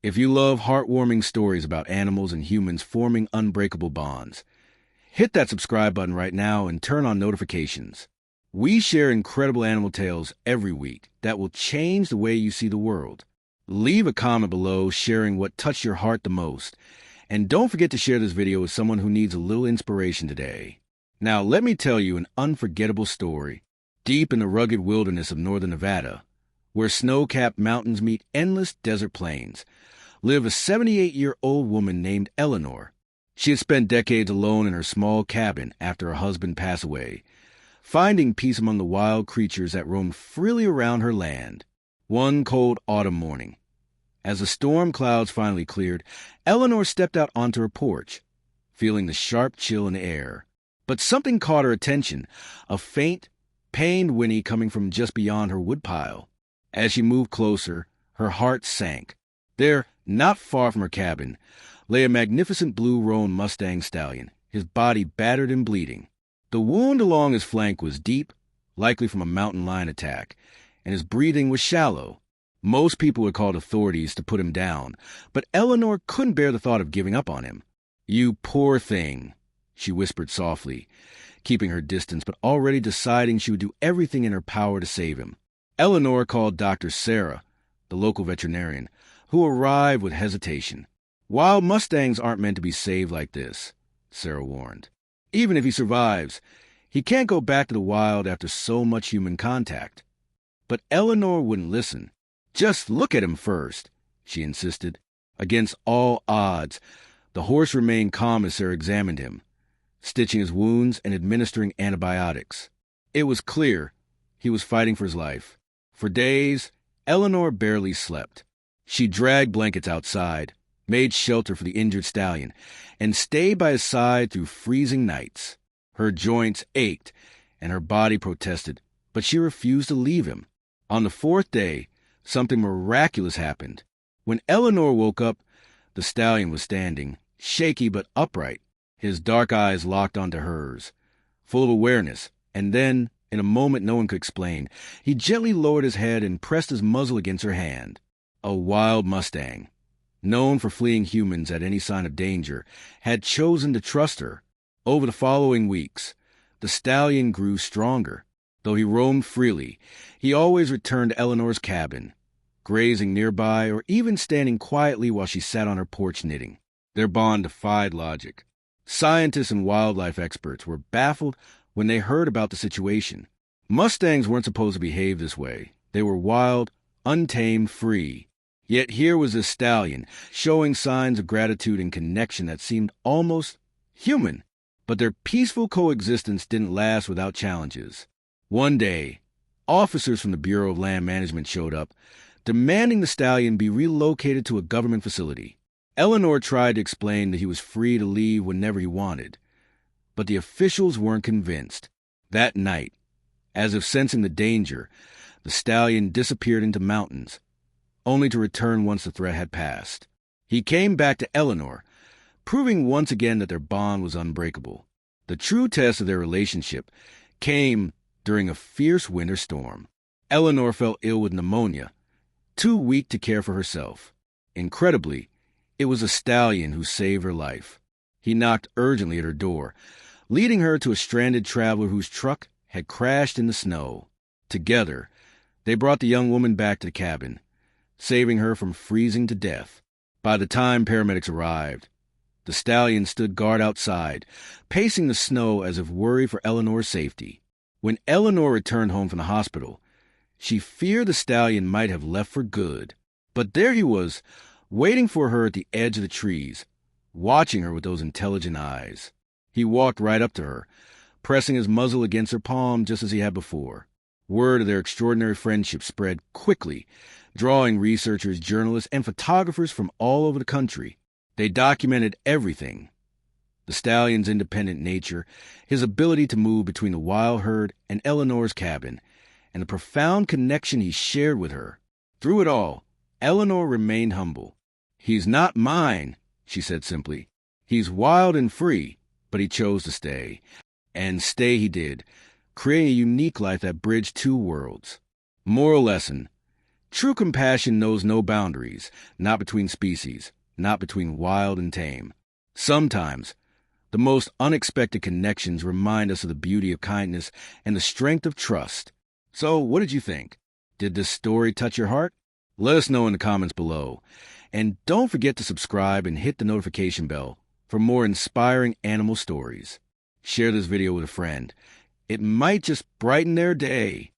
If you love heartwarming stories about animals and humans forming unbreakable bonds, hit that subscribe button right now and turn on notifications. We share incredible animal tales every week that will change the way you see the world. Leave a comment below sharing what touched your heart the most. And don't forget to share this video with someone who needs a little inspiration today. Now, let me tell you an unforgettable story. Deep in the rugged wilderness of northern Nevada, where snow-capped mountains meet endless desert plains, lived a 78-year-old woman named Eleanor. She had spent decades alone in her small cabin after her husband passed away, finding peace among the wild creatures that roamed freely around her land. One cold autumn morning, as the storm clouds finally cleared, Eleanor stepped out onto her porch, feeling the sharp chill in the air. But something caught her attention, a faint, pained whinny coming from just beyond her woodpile. As she moved closer, her heart sank. There, not far from her cabin, lay a magnificent blue roan Mustang stallion, his body battered and bleeding. The wound along his flank was deep, likely from a mountain lion attack, and his breathing was shallow. Most people would call authorities to put him down, but Eleanor couldn't bear the thought of giving up on him. "You poor thing," she whispered softly, keeping her distance but already deciding she would do everything in her power to save him. Eleanor called Dr. Sarah, the local veterinarian, who arrived with hesitation. "Wild Mustangs aren't meant to be saved like this," Sarah warned. "Even if he survives, he can't go back to the wild after so much human contact." But Eleanor wouldn't listen. "Just look at him first," she insisted. Against all odds, the horse remained calm as Sarah examined him, stitching his wounds and administering antibiotics. It was clear he was fighting for his life. For days, Eleanor barely slept. She dragged blankets outside, made shelter for the injured stallion, and stayed by his side through freezing nights. Her joints ached, and her body protested, but she refused to leave him. On the fourth day, something miraculous happened. When Eleanor woke up, the stallion was standing, shaky but upright, his dark eyes locked onto hers, full of awareness, and then, in a moment no one could explain, he gently lowered his head and pressed his muzzle against her hand. A wild Mustang, known for fleeing humans at any sign of danger, had chosen to trust her. Over the following weeks, the stallion grew stronger. Though he roamed freely, he always returned to Eleanor's cabin, grazing nearby or even standing quietly while she sat on her porch knitting. Their bond defied logic. Scientists and wildlife experts were baffled when they heard about the situation. Mustangs weren't supposed to behave this way. They were wild, untamed, free. Yet here was this stallion, showing signs of gratitude and connection that seemed almost human. But their peaceful coexistence didn't last without challenges. One day, officers from the Bureau of Land Management showed up, demanding the stallion be relocated to a government facility. Eleanor tried to explain that he was free to leave whenever he wanted, but the officials weren't convinced. That night, as if sensing the danger, the stallion disappeared into mountains, only to return once the threat had passed. He came back to Eleanor, proving once again that their bond was unbreakable. The true test of their relationship came during a fierce winter storm. Eleanor fell ill with pneumonia, too weak to care for herself. Incredibly, it was a stallion who saved her life. He knocked urgently at her door, leading her to a stranded traveler whose truck had crashed in the snow. Together, they brought the young woman back to the cabin, saving her from freezing to death. By the time paramedics arrived, the stallion stood guard outside, pacing the snow as if worried for Eleanor's safety. When Eleanor returned home from the hospital, she feared the stallion might have left for good. But there he was, waiting for her at the edge of the trees, watching her with those intelligent eyes. He walked right up to her, pressing his muzzle against her palm just as he had before. Word of their extraordinary friendship spread quickly, drawing researchers, journalists, and photographers from all over the country. They documented everything: the stallion's independent nature, his ability to move between the wild herd and Eleanor's cabin, and the profound connection he shared with her. Through it all, Eleanor remained humble. "He's not mine," she said simply. "He's wild and free, but he chose to stay." And stay he did, creating a unique life that bridged two worlds. Moral lesson: True compassion knows no boundaries, not between species, not between wild and tame. Sometimes, the most unexpected connections remind us of the beauty of kindness and the strength of trust. So, what did you think? Did this story touch your heart? Let us know in the comments below. And don't forget to subscribe and hit the notification bell for more inspiring animal stories. Share this video with a friend. It might just brighten their day.